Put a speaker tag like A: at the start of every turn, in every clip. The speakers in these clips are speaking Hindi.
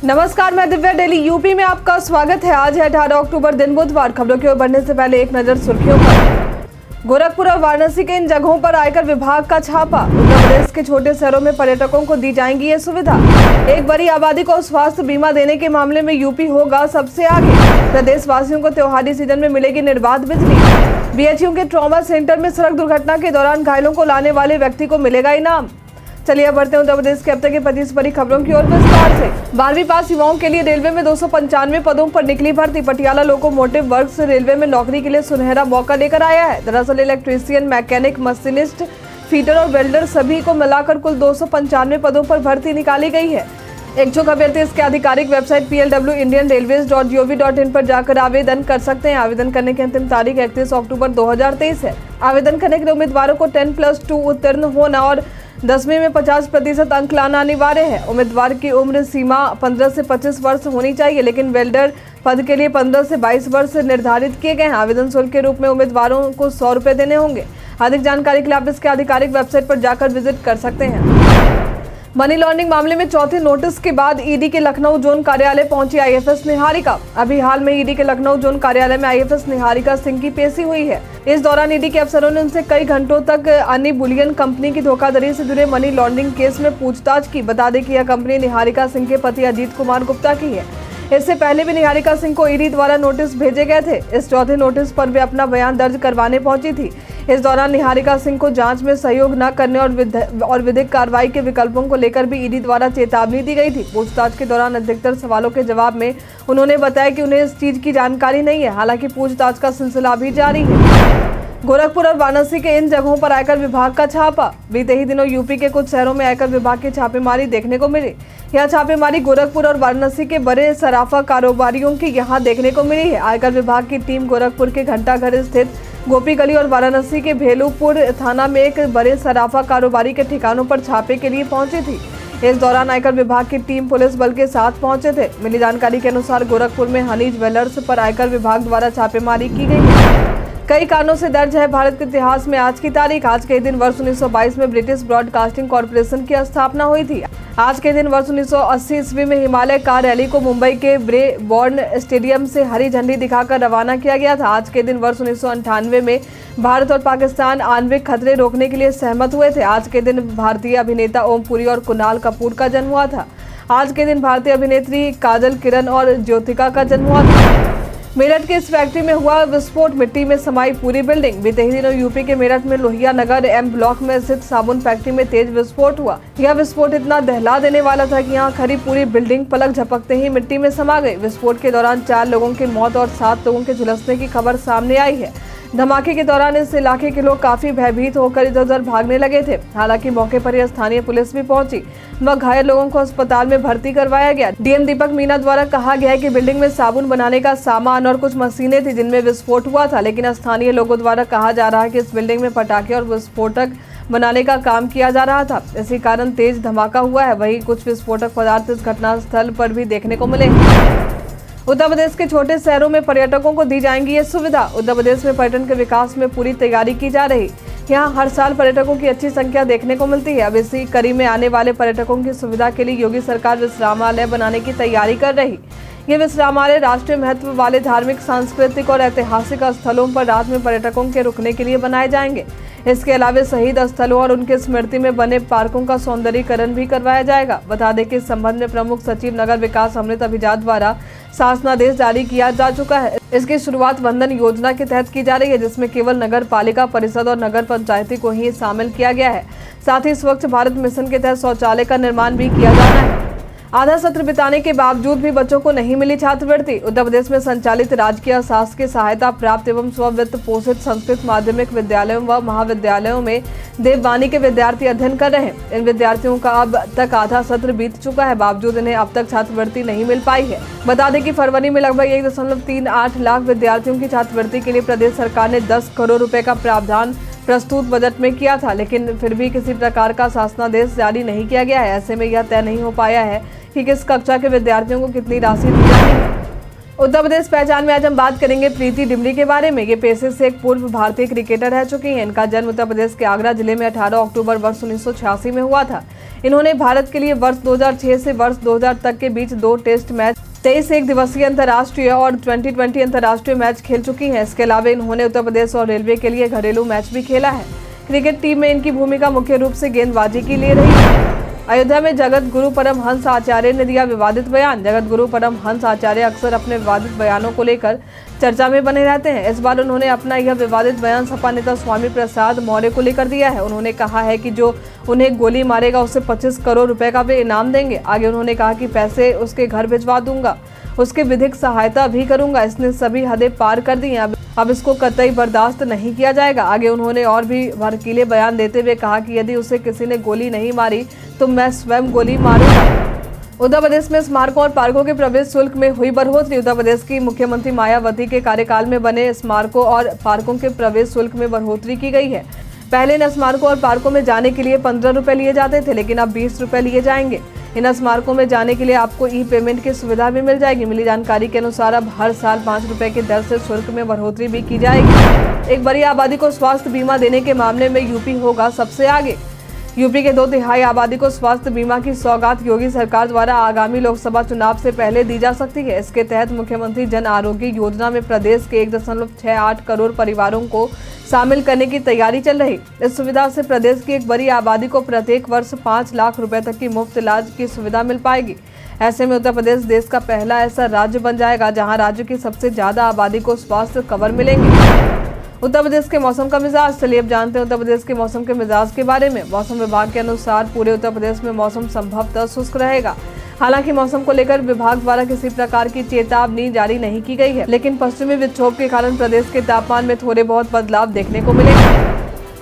A: नमस्कार, मैं दिव्या। डेली यूपी में आपका स्वागत है। आज है 18 अक्टूबर, दिन बुधवार। खबरों की ओर बढ़ने से पहले एक नजर सुर्खियों पर। गोरखपुर और वाराणसी के इन जगहों पर आयकर विभाग का छापा। उत्तर प्रदेश के छोटे शहरों में पर्यटकों को दी जाएंगी ये सुविधा। एक बड़ी आबादी को स्वास्थ्य बीमा देने के मामले में यूपी होगा सबसे आगे। प्रदेश वासियों को त्योहारी सीजन में मिलेगी निर्बाध बिजली। बीएचयू के ट्रॉमा सेंटर में सड़क दुर्घटना के दौरान घायलों को लाने वाले व्यक्ति को मिलेगा इनाम। चलिए अब बढ़ते हैं उत्तर प्रदेश के अब तक की 25 बड़ी खबरों की ओर विस्तार से। 12वीं पास युवाओं के लिए रेलवे में 295 पदों पर निकली भर्ती। पटियाला लोकोमोटिव वर्क्स रेलवे में नौकरी के लिए सुनहरा मौका लेकर आया है। दरअसल इलेक्ट्रीशियन, मैकेनिक, मशीनिस्ट, फीटर और वेल्डर सभी को मिलाकर कुल 295 पदों पर भर्ती निकाली गई है। इच्छुक अभ्यर्थी इसके आधिकारिक वेबसाइट plwindianrailways.gov.in पर जाकर आवेदन कर सकते हैं। आवेदन करने की अंतिम तारीख 31 अक्टूबर 2023 है। आवेदन करने के लिए उम्मीदवारों को 10+2 उत्तीर्ण होना और 10वीं में 50% अंक लाना अनिवार्य है। उम्मीदवार की उम्र सीमा 15 से 25 वर्ष होनी चाहिए, लेकिन वेल्डर पद के लिए 15 से 22 वर्ष निर्धारित किए गए हैं। आवेदन शुल्क के रूप में उम्मीदवारों को 100 रुपये देने होंगे। अधिक जानकारी के लिए आप इसके आधिकारिक वेबसाइट पर जाकर विजिट कर सकते हैं। मनी लॉन्ड्रिंग मामले में चौथे नोटिस के बाद ईडी के लखनऊ जोन कार्यालय पहुंची आईएफएस निहारिका। अभी हाल में ईडी के लखनऊ जोन कार्यालय में आईएफएस निहारिका सिंह की पेशी हुई है। इस दौरान ईडी के अफसरों ने उनसे कई घंटों तक अन्य बुलियन कंपनी की धोखाधड़ी से जुड़े मनी लॉन्ड्रिंग केस में पूछताछ की। बता दें कि यह कंपनी निहारिका सिंह के पति अजीत कुमार गुप्ता की है। इससे पहले भी निहारिका सिंह को ईडी द्वारा नोटिस भेजे गए थे। इस चौथे नोटिस पर वे अपना बयान दर्ज करवाने पहुंची थी। इस दौरान निहारिका सिंह को जांच में सहयोग न करने और विधिक कार्रवाई के विकल्पों को लेकर भी ईडी द्वारा चेतावनी दी गई थी। पूछताछ के दौरान अधिकतर सवालों के जवाब में उन्होंने बताया कि उन्हें इस चीज की जानकारी नहीं है। हालांकि पूछताछ का सिलसिला अभी जारी है। गोरखपुर और वाराणसी के इन जगहों पर आयकर विभाग का छापा। बीते ही दिनों यूपी के कुछ शहरों में आयकर विभाग की छापेमारी देखने को मिली। यह छापेमारी गोरखपुर और वाराणसी के बड़े सराफा कारोबारियों की यहां देखने को मिली है। आयकर विभाग की टीम गोरखपुर के घंटाघर स्थित गोपी गली और वाराणसी के भेलूपुर थाना में एक बड़े सराफा कारोबारी के ठिकानों पर छापे के लिए पहुंची थी। इस दौरान आयकर विभाग की टीम पुलिस बल के साथ पहुंचे थे। मिली जानकारी के अनुसार गोरखपुर में हनी ज्वेलर्स पर आयकर विभाग द्वारा छापेमारी की गई है। कई कारणों से दर्ज है भारत के इतिहास में आज की तारीख। आज के दिन वर्ष 1922 में ब्रिटिश ब्रॉडकास्टिंग कॉर्पोरेशन की स्थापना हुई थी। आज के दिन वर्ष 1980 ईस्वी में हिमालय कार रैली को मुंबई के ब्रेबॉर्न स्टेडियम से हरी झंडी दिखाकर रवाना किया गया था। आज के दिन वर्ष 1998 में भारत और पाकिस्तान आणविक खतरे रोकने के लिए सहमत हुए थे। आज के दिन भारतीय अभिनेता ओम पुरी और कुणाल कपूर का जन्म हुआ था। आज के दिन भारतीय अभिनेत्री काजल, किरण और ज्योतिका का जन्म हुआ था। मेरठ के इस फैक्ट्री में हुआ विस्फोट, मिट्टी में समाई पूरी बिल्डिंग। बीते ही दिनों यूपी के मेरठ में लोहिया नगर एम ब्लॉक में स्थित साबुन फैक्ट्री में तेज विस्फोट हुआ। यह विस्फोट इतना दहला देने वाला था कि यहाँ खड़ी पूरी बिल्डिंग पलक झपकते ही मिट्टी में समा गई। विस्फोट के दौरान 4 लोगों की मौत और 7 लोगों के झुलसने की खबर सामने आई है। धमाके के दौरान इस इलाके के लोग काफी भयभीत होकर इधर उधर भागने लगे थे। हालांकि मौके पर स्थानीय पुलिस भी पहुंची व घायल लोगों को अस्पताल में भर्ती करवाया गया। डीएम दीपक मीना द्वारा कहा गया है कि बिल्डिंग में साबुन बनाने का सामान और कुछ मशीनें थी जिनमें विस्फोट हुआ था, लेकिन स्थानीय लोगों द्वारा कहा जा रहा है कि इस बिल्डिंग में पटाखे और विस्फोटक बनाने का काम किया जा रहा था। इसी कारण तेज धमाका हुआ है। वहीं कुछ विस्फोटक पदार्थ इस घटनास्थल पर भी देखने को मिले। उत्तर प्रदेश के छोटे शहरों में पर्यटकों को दी जाएंगी ये सुविधा। उत्तर प्रदेश में पर्यटन के विकास में पूरी तैयारी की जा रही। यहाँ हर साल पर्यटकों की अच्छी संख्या देखने को मिलती है। अब इसी कड़ी में आने वाले पर्यटकों की सुविधा के लिए योगी सरकार विश्रामालय बनाने की तैयारी कर रही। ये विश्रामालय राष्ट्रीय महत्व वाले धार्मिक, सांस्कृतिक और ऐतिहासिक स्थलों पर रात में पर्यटकों के रुकने के लिए बनाए जाएंगे। इसके अलावा शहीद स्थलों और उनके स्मृति में बने पार्कों का सौंदर्यीकरण भी करवाया जाएगा। बता दें कि इस संबंध में प्रमुख सचिव नगर विकास अमृत अभिजात द्वारा शासनादेश जारी किया जा चुका है। इसकी शुरुआत वंदन योजना के तहत की जा रही है, जिसमें केवल नगर पालिका परिषद और नगर पंचायती को ही शामिल किया गया है। साथ ही स्वच्छ भारत मिशन के तहत शौचालय का निर्माण भी किया जाना है। आधा सत्र बिताने के बावजूद भी बच्चों को नहीं मिली छात्रवृत्ति। उत्तर प्रदेश में संचालित राजकीय शासकीय सहायता प्राप्त एवं स्ववित्त पोषित संस्कृत माध्यमिक विद्यालयों व महाविद्यालयों में देववाणी के विद्यार्थी अध्ययन कर रहे हैं। इन विद्यार्थियों का अब तक आधा सत्र बीत चुका है, बावजूद इन्हें अब तक छात्रवृत्ति नहीं मिल पाई है। बता दें कि फरवरी में लगभग 1.38 लाख विद्यार्थियों की छात्रवृत्ति के लिए प्रदेश सरकार ने 10 करोड़ रुपए का प्रावधान प्रस्तुत बजट में किया था, लेकिन फिर भी किसी प्रकार का शासनादेश जारी नहीं किया गया है। ऐसे में यह तय नहीं हो पाया है कि किस कक्षा के विद्यार्थियों को कितनी राशि दी जानी है। उत्तर प्रदेश पहचान में आज हम बात करेंगे प्रीति डिमरी के बारे में। ये पेशे से एक पूर्व भारतीय क्रिकेटर रह चुकी हैं। इनका जन्म उत्तर प्रदेश के आगरा जिले में 18 अक्टूबर वर्ष 1986 में हुआ था। इन्होंने भारत के लिए वर्ष 2006 से वर्ष 2000 तक के बीच 2 टेस्ट मैच, 23 एक दिवसीय अंतर्राष्ट्रीय और 2020 अंतर्राष्ट्रीय मैच खेल चुकी हैं। इसके अलावा इन्होंने उत्तर प्रदेश और रेलवे के लिए घरेलू मैच भी खेला है। क्रिकेट टीम में इनकी भूमिका मुख्य रूप से गेंदबाजी की ले रही है। अयोध्या में जगत गुरु परमहंस आचार्य ने दिया विवादित बयान। जगत गुरु परमहंस आचार्य अक्सर अपने विवादित बयानों को लेकर चर्चा में बने रहते हैं। इस बार उन्होंने अपना यह विवादित बयान सपा नेता स्वामी प्रसाद मौर्य को लेकर दिया है। उन्होंने कहा है कि जो उन्हें गोली मारेगा उसे 25 करोड़ रुपए का वे इनाम देंगे। आगे उन्होंने कहा कि पैसे उसके घर भिजवा दूंगा, उसके विधिक सहायता भी करूंगा। इसने सभी हदें पार कर दी हैं, अब इसको कतई बर्दाश्त नहीं किया जाएगा। आगे उन्होंने और भी भड़कीले बयान देते हुए कहा कि यदि उसे किसी ने गोली नहीं मारी तो मैं स्वयं गोली मारूंगा। उत्तर प्रदेश में स्मारकों और पार्कों के प्रवेश शुल्क में हुई बढ़ोतरी। उत्तर प्रदेश की मुख्यमंत्री मायावती के कार्यकाल में बने स्मारकों और पार्कों के प्रवेश शुल्क में बढ़ोतरी की गई है। पहले इन स्मारकों और पार्कों में जाने के लिए 15 रुपए लिए जाते थे, लेकिन अब 20 रुपए लिए जाएंगे। इन स्मारकों में जाने के लिए आपको ई पेमेंट की सुविधा भी मिल जाएगी। मिली जानकारी के अनुसार अब हर साल 5 रुपए की दर से शुल्क में बढ़ोतरी भी की जाएगी। एक बड़ी आबादी को स्वास्थ्य बीमा देने के मामले में यूपी होगा सबसे आगे। यूपी के 2/3 आबादी को स्वास्थ्य बीमा की सौगात योगी सरकार द्वारा आगामी लोकसभा चुनाव से पहले दी जा सकती है। इसके तहत मुख्यमंत्री जन आरोग्य योजना में प्रदेश के 1.68 करोड़ परिवारों को शामिल करने की तैयारी चल रही। इस सुविधा से प्रदेश की एक बड़ी आबादी को प्रत्येक वर्ष 5 लाख रुपए तक की मुफ्त इलाज की सुविधा मिल पाएगी। ऐसे में उत्तर प्रदेश देश का पहला ऐसा राज्य बन जाएगा जहां राज्य की सबसे ज्यादा आबादी को स्वास्थ्य कवर मिलेंगे। उत्तर प्रदेश के मौसम का मिजाज, चलिए अब जानते हैं उत्तर प्रदेश के मौसम के मिजाज के बारे में। मौसम विभाग के अनुसार पूरे उत्तर प्रदेश में मौसम संभवतः शुष्क रहेगा। हालांकि मौसम को लेकर विभाग द्वारा किसी प्रकार की चेतावनी जारी नहीं की गई है, लेकिन पश्चिमी विक्षोभ के कारण प्रदेश के तापमान में थोड़े बहुत बदलाव देखने को मिलेंगे।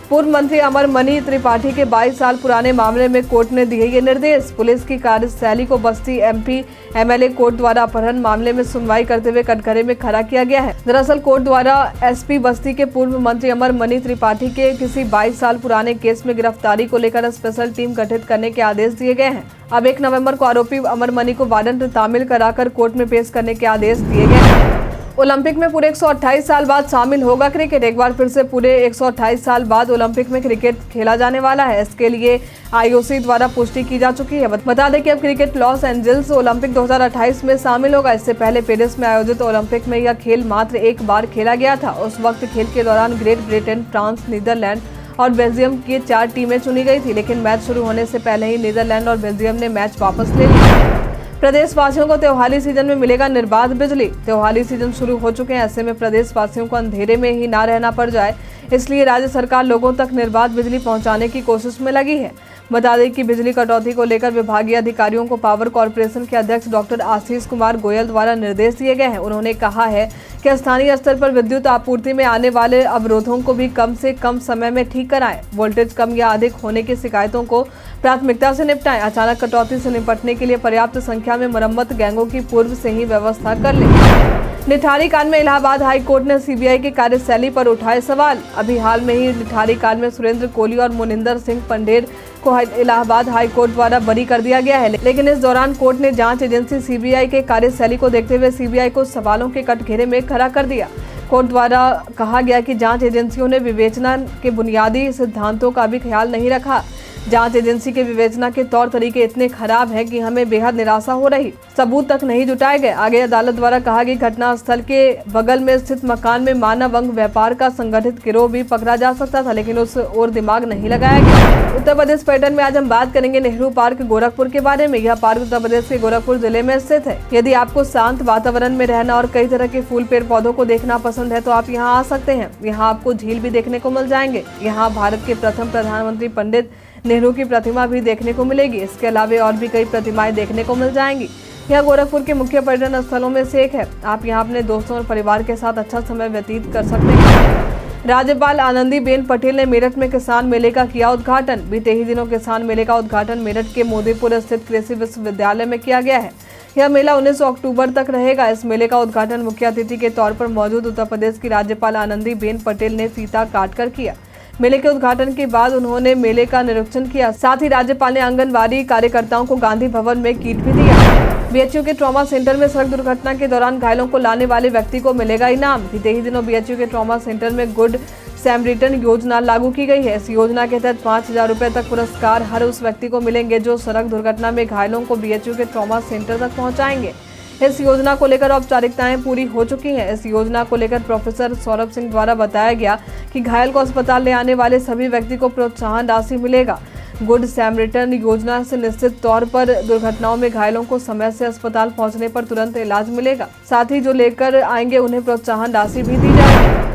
A: पूर्व मंत्री अमरमणि त्रिपाठी के 22 साल पुराने मामले में कोर्ट ने दिए ये निर्देश। पुलिस की कार्यशैली को बस्ती एमपी एमएलए कोर्ट द्वारा अपहरण मामले में सुनवाई करते हुए कटघरे में खड़ा किया गया है। दरअसल कोर्ट द्वारा एसपी बस्ती के पूर्व मंत्री अमरमणि त्रिपाठी के किसी 22 साल पुराने केस में गिरफ्तारी को लेकर स्पेशल टीम गठित करने के आदेश दिए गए हैं। अब 1 नवंबर को आरोपी अमरमणि को वारंट तामील कराकर कोर्ट में पेश करने के आदेश दिए गए हैं। ओलंपिक में पूरे 128 साल बाद शामिल होगा क्रिकेट। एक बार फिर से पूरे 128 साल बाद ओलंपिक में क्रिकेट खेला जाने वाला है। इसके लिए आईओसी द्वारा पुष्टि की जा चुकी है। बता दें कि अब क्रिकेट लॉस एंजल्स ओलंपिक 2028 में शामिल होगा। इससे पहले पेरिस में आयोजित ओलंपिक में यह खेल मात्र एक बार खेला गया था। उस वक्त खेल के दौरान ग्रेट ब्रिटेन, फ्रांस, नीदरलैंड और बेल्जियम की 4 टीमें चुनी गई थी, लेकिन मैच शुरू होने से पहले ही नीदरलैंड और बेल्जियम ने मैच वापस ले लिया। प्रदेशवासियों को त्योहारी सीजन में मिलेगा निर्बाध बिजली। त्योहारी सीजन शुरू हो चुके हैं। ऐसे में प्रदेशवासियों को अंधेरे में ही ना रहना पड़ जाए, इसलिए राज्य सरकार लोगों तक निर्बाध बिजली पहुंचाने की कोशिश में लगी है। बता दें कि बिजली कटौती को लेकर विभागीय अधिकारियों को पावर कॉर्पोरेशन के अध्यक्ष डॉक्टर आशीष कुमार गोयल द्वारा निर्देश दिए गए हैं। उन्होंने कहा है कि स्थानीय स्तर पर विद्युत आपूर्ति में आने वाले अवरोधों को भी कम से कम समय में ठीक कराएं। वोल्टेज कम या अधिक होने की शिकायतों को प्राथमिकता से निपटाएं। अचानक कटौती से निपटने के लिए पर्याप्त संख्या में मरम्मत गैंगों की पूर्व से ही व्यवस्था कर लें। निठारी कांड में इलाहाबाद हाई कोर्ट ने सीबीआई की कार्यशैली पर उठाए सवाल। अभी हाल में ही निठारी कांड में सुरेंद्र कोहली और मोनिंदर सिंह पंडेर को इलाहाबाद हाई कोर्ट द्वारा बरी कर दिया गया है, लेकिन इस दौरान कोर्ट ने जांच एजेंसी सीबीआई के कार्यशैली को देखते हुए सीबीआई को सवालों के कटघरे में खड़ा कर दिया। कोर्ट द्वारा कहा गया कि जांच एजेंसियों ने विवेचना के बुनियादी सिद्धांतों का भी ख्याल नहीं रखा। जांच एजेंसी के विवेचना के तौर तरीके इतने खराब हैं कि हमें बेहद निराशा हो रही। सबूत तक नहीं जुटाए गए। आगे अदालत द्वारा कहा कि घटना स्थल के बगल में स्थित मकान में मानव अंग व्यापार का संगठित गिरोह भी पकड़ा जा सकता था, लेकिन उस ओर दिमाग नहीं लगाया गया। उत्तर प्रदेश पर्यटन में आज हम बात करेंगे नेहरू पार्क गोरखपुर के बारे में। यह पार्क उत्तर प्रदेश के गोरखपुर जिले में स्थित है। यदि आपको शांत वातावरण में रहना और कई तरह के फूल पेड़ पौधों को देखना पसंद है तो आप यहाँ आ सकते हैं। यहाँ आपको झील भी देखने को मिल जाएंगे। यहाँ भारत के प्रथम प्रधानमंत्री पंडित नेहरू की प्रतिमा भी देखने को मिलेगी। इसके अलावा और भी कई प्रतिमाएं देखने को मिल जाएंगी। यह गोरखपुर के मुख्य पर्यटन स्थलों में से एक है। आप यहां अपने दोस्तों और परिवार के साथ अच्छा समय व्यतीत कर सकते हैं। राज्यपाल आनंदीबेन पटेल ने मेरठ में किसान मेले का किया उद्घाटन। बीते ही दिनों किसान मेले का उद्घाटन मेरठ के मोदीपुर स्थित कृषि विश्वविद्यालय में किया गया है। यह मेला 19 अक्टूबर तक रहेगा। इस मेले का उद्घाटन मुख्य अतिथि के तौर पर मौजूद उत्तर प्रदेश की राज्यपाल आनंदीबेन पटेल ने फीता काटकर किया। मेले के उद्घाटन के बाद उन्होंने मेले का निरीक्षण किया। साथ ही राज्यपाल ने आंगनबाड़ी कार्यकर्ताओं को गांधी भवन में किट भी दिया। बीएचयू के ट्रॉमा सेंटर में सड़क दुर्घटना के दौरान घायलों को लाने वाले व्यक्ति को मिलेगा इनाम। बीते ही दिनों बीएचयू के ट्रॉमा सेंटर में गुड सैमरिटन योजना लागू की गई है। इस योजना के तहत 5,000 रुपए तक पुरस्कार हर उस व्यक्ति को मिलेंगे जो सड़क दुर्घटना में घायलों को बीएचयू के ट्रॉमा सेंटर तक पहुंचाएंगे। इस योजना को लेकर औपचारिकताएं पूरी हो चुकी हैं। इस योजना को लेकर प्रोफेसर सौरभ सिंह द्वारा बताया गया कि घायल को अस्पताल ले आने वाले सभी व्यक्ति को प्रोत्साहन राशि मिलेगा। गुड सैमरिटन योजना से निश्चित तौर पर दुर्घटनाओं में घायलों को समय से अस्पताल पहुंचने पर तुरंत इलाज मिलेगा। साथ ही जो लेकर आएंगे उन्हें प्रोत्साहन राशि भी दी जाएगी।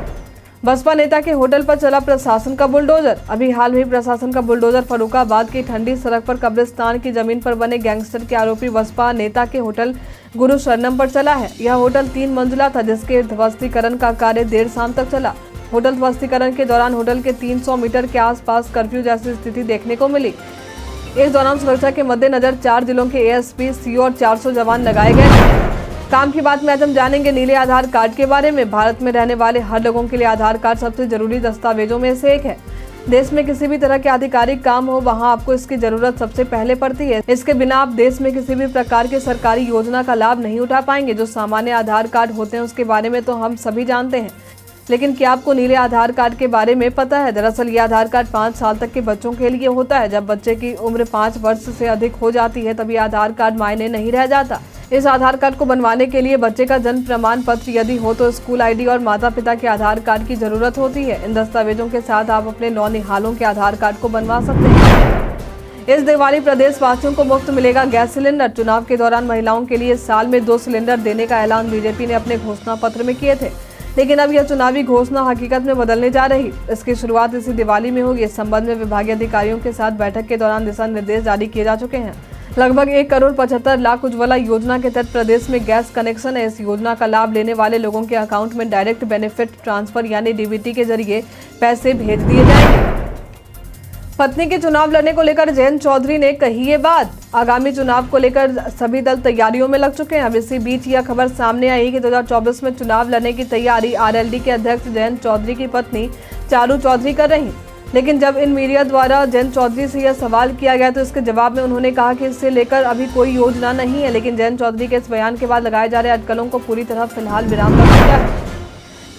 A: बसपा नेता के होटल पर चला प्रशासन का बुलडोजर। अभी हाल में प्रशासन का बुलडोजर फर्रुखाबाद की ठंडी सड़क पर कब्रिस्तान की जमीन पर बने गैंगस्टर के आरोपी बसपा नेता के होटल गुरु शरणम पर चला है। यह होटल 3 मंजिला था, जिसके ध्वस्तीकरण का कार्य देर शाम तक चला। होटल ध्वस्तीकरण के दौरान होटल के 300 मीटर के आसपास कर्फ्यू जैसी स्थिति देखने को मिली। इस दौरान सुरक्षा के मद्देनजर 4 जिलों के एएसपी, सीओ और 400 जवान लगाए गए। काम की बात में आज हम जानेंगे नीले आधार कार्ड के बारे में। भारत में रहने वाले हर लोगों के लिए आधार कार्ड सबसे जरूरी दस्तावेजों में से एक है। देश में किसी भी तरह के आधिकारिक काम हो, वहां आपको इसकी जरूरत सबसे पहले पड़ती है। इसके बिना आप देश में किसी भी प्रकार की सरकारी योजना का लाभ नहीं उठा पाएंगे। जो सामान्य आधार कार्ड होते हैं उसके बारे में तो हम सभी जानते हैं, लेकिन क्या आपको नीले आधार कार्ड के बारे में पता है? दरअसल ये आधार कार्ड 5 साल तक के बच्चों के लिए होता है। जब बच्चे की उम्र 5 वर्ष से अधिक हो जाती है तब ये आधार कार्ड मायने नहीं रह जाता। इस आधार कार्ड को बनवाने के लिए बच्चे का जन्म प्रमाण पत्र यदि हो तो स्कूल आईडी और माता पिता के आधार कार्ड की जरूरत होती है। इन दस्तावेजों के साथ आप अपने नौनिहालों के आधार कार्ड को बनवा सकते हैं। इस दिवाली प्रदेश वासियों को मुफ्त मिलेगा गैस सिलेंडर। चुनाव के दौरान महिलाओं के लिए साल में 2 सिलेंडर देने का ऐलान बीजेपी ने अपने घोषणा पत्र में किए थे, लेकिन अब यह चुनावी घोषणा हकीकत में बदलने जा रही। इसकी शुरुआत इसी दिवाली में होगी। इस संबंध में विभागीय अधिकारियों के साथ बैठक के दौरान दिशा निर्देश जारी किए जा चुके हैं। लगभग 1,75,00,000 उज्ज्वला योजना के तहत प्रदेश में गैस कनेक्शन है। इस योजना का लाभ लेने वाले लोगों के अकाउंट में डायरेक्ट बेनिफिट ट्रांसफर यानी डीबीटी के जरिए पैसे भेज दिए जाएंगे। पत्नी के चुनाव लड़ने को लेकर जयंत चौधरी ने कही ये बात। आगामी चुनाव को लेकर सभी दल तैयारियों में लग चुके हैं। अब इसी बीच यह खबर सामने आई कि 2024 में चुनाव लड़ने की तैयारी आरएलडी के अध्यक्ष जयंत चौधरी की पत्नी चारू चौधरी कर रही। लेकिन जब इन मीडिया द्वारा जयंत चौधरी से यह सवाल किया गया तो इसके जवाब में उन्होंने कहा कि इससे लेकर अभी कोई योजना नहीं है। लेकिन जयंत चौधरी के इस बयान के बाद लगाए जा रहे अटकलों को पूरी तरह फिलहाल विराम लग चुका है।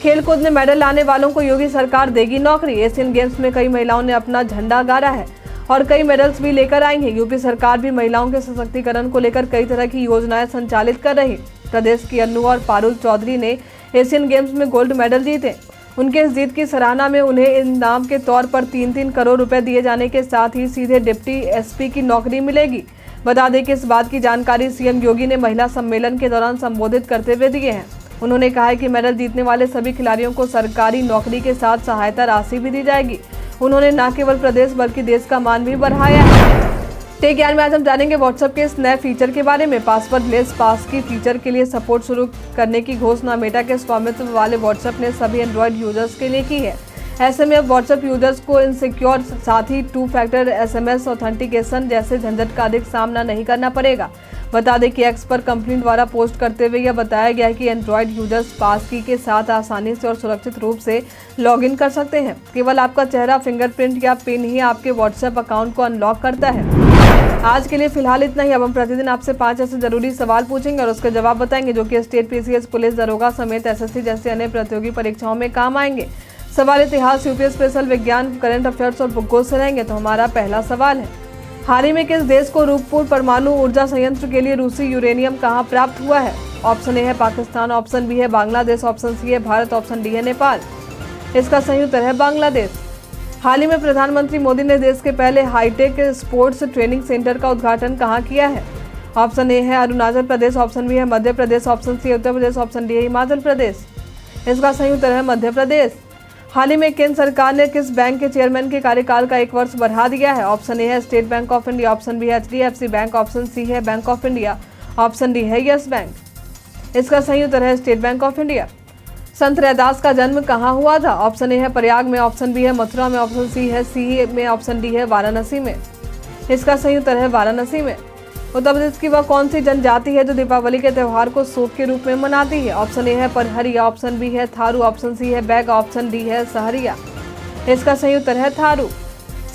A: खेलकूद में मेडल लाने वालों को योगी सरकार देगी नौकरी। एशियन गेम्स में कई महिलाओं ने अपना झंडा गाड़ा है और कई मेडल्स भी लेकर आई हैं। यूपी सरकार भी महिलाओं के सशक्तिकरण को लेकर कई तरह की योजनाएं संचालित कर रही। प्रदेश की अन्नू और पारुल चौधरी ने एशियन गेम्स में गोल्ड मेडल जीते। उनके इस जीत की सराहना में उन्हें इनाम के तौर पर 3-3 करोड़ रुपए दिए जाने के साथ ही सीधे डिप्टी एसपी की नौकरी मिलेगी। बता दें कि इस बात की जानकारी सीएम योगी ने महिला सम्मेलन के दौरान संबोधित करते हुए दिए हैं। उन्होंने कहा है कि मेडल जीतने वाले सभी खिलाड़ियों को सरकारी नौकरी के साथ सहायता राशि भी दी जाएगी। उन्होंने न केवल प्रदेश बल्कि देश का मान भी बढ़ाया है। टेक ज्ञान में आज हम जानेंगे व्हाट्सएप के इस नए फीचर के बारे में। पासवर्ड लेस पास की फीचर के लिए सपोर्ट शुरू करने की घोषणा मेटा के स्वामित्व वाले व्हाट्सएप ने सभी एंड्रॉयड यूजर्स के लिए की है। ऐसे में अब व्हाट्सएप यूजर्स को इनसिक्योर साथ ही 2 फैक्टर SMS ऑथेंटिकेशन जैसे झंझट का अधिक सामना नहीं करना पड़ेगा। बता दें कि एक्स पर कंपनी द्वारा पोस्ट करते हुए यह बताया गया है कि एंड्रॉयड यूजर्स पास की के साथ आसानी से और सुरक्षित रूप से लॉगिन कर सकते हैं। केवल आपका चेहरा, फिंगरप्रिंट या पिन ही आपके व्हाट्सएप अकाउंट को अनलॉक करता है। आज के लिए फिलहाल इतना ही। अब हम प्रतिदिन आपसे 5 ऐसे जरूरी सवाल पूछेंगे और उसके जवाब बताएंगे जो कि स्टेट PCS, पुलिस, दरोगा समेत SSC जैसे अन्य प्रतियोगी परीक्षाओं में काम आएंगे। सवाल इतिहास, यूपीएस स्पेशल, विज्ञान, करंट अफेयर्स और भूगोल से रहेंगे। तो हमारा पहला सवाल है, हाल ही में किस देश को रूपपुर परमाणु ऊर्जा संयंत्र के लिए रूसी यूरेनियम कहाँ प्राप्त हुआ है? ऑप्शन ए है पाकिस्तान, ऑप्शन बी है बांग्लादेश, ऑप्शन सी है भारत, ऑप्शन डी है नेपाल। इसका सही उत्तर है बांग्लादेश। हाल ही में प्रधानमंत्री मोदी ने देश के पहले हाईटेक स्पोर्ट्स ट्रेनिंग सेंटर का उद्घाटन कहाँ किया है? ऑप्शन ए है अरुणाचल प्रदेश, ऑप्शन बी है मध्य प्रदेश, ऑप्शन सी है उत्तर प्रदेश, ऑप्शन डी है हिमाचल प्रदेश। इसका सही उत्तर है मध्य प्रदेश। हाल ही में केंद्र सरकार ने किस बैंक के चेयरमैन के कार्यकाल का 1 वर्ष बढ़ा दिया है? ऑप्शन ए है State Bank of India, option B है HDFC बैंक, ऑप्शन सी है Bank of India, option D है यस बैंक। इसका सही उत्तर है स्टेट बैंक ऑफ इंडिया। संत रैदास का जन्म कहाँ हुआ था? ऑप्शन ए है प्रयाग में, ऑप्शन बी है मथुरा में, ऑप्शन सी में, ऑप्शन डी है वाराणसी में। इसका सही उत्तर है वाराणसी में। उत्तर प्रदेश की वह कौन सी जनजाति है जो दीपावली के त्यौहार को शोक के रूप में मनाती है? ऑप्शन ए है परहरिया, ऑप्शन बी है थारू, ऑप्शन सी है बैग, ऑप्शन डी है सहरिया। इसका सही उत्तर है थारू।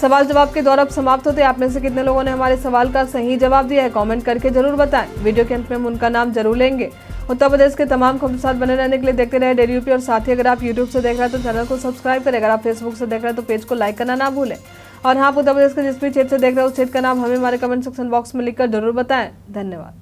A: सवाल जवाब के दौर अब समाप्त होते हैं। आप में से कितने लोगों ने हमारे सवाल का सही जवाब दिया है, कमेंट करके जरूर बताएं। वीडियो के अंत में हम उनका नाम जरूर लेंगे। उत्तर प्रदेश के तमाम खबरों के साथ बने रहने के लिए देखते रहे डेली यूपी। और साथ ही अगर आप यूट्यूब से देख रहे हैं तो चैनल को सब्सक्राइब करें। अगर आप फेसबुक से देख रहे हैं तो पेज को लाइक करना ना भूलें। और हाँ, आप उत्तर प्रदेश के जिस भी क्षेत्र से देख रहे हैं उस क्षेत्र का नाम हमें हमारे कमेंट सेक्शन बॉक्स में लिखकर जरूर बताएं। धन्यवाद।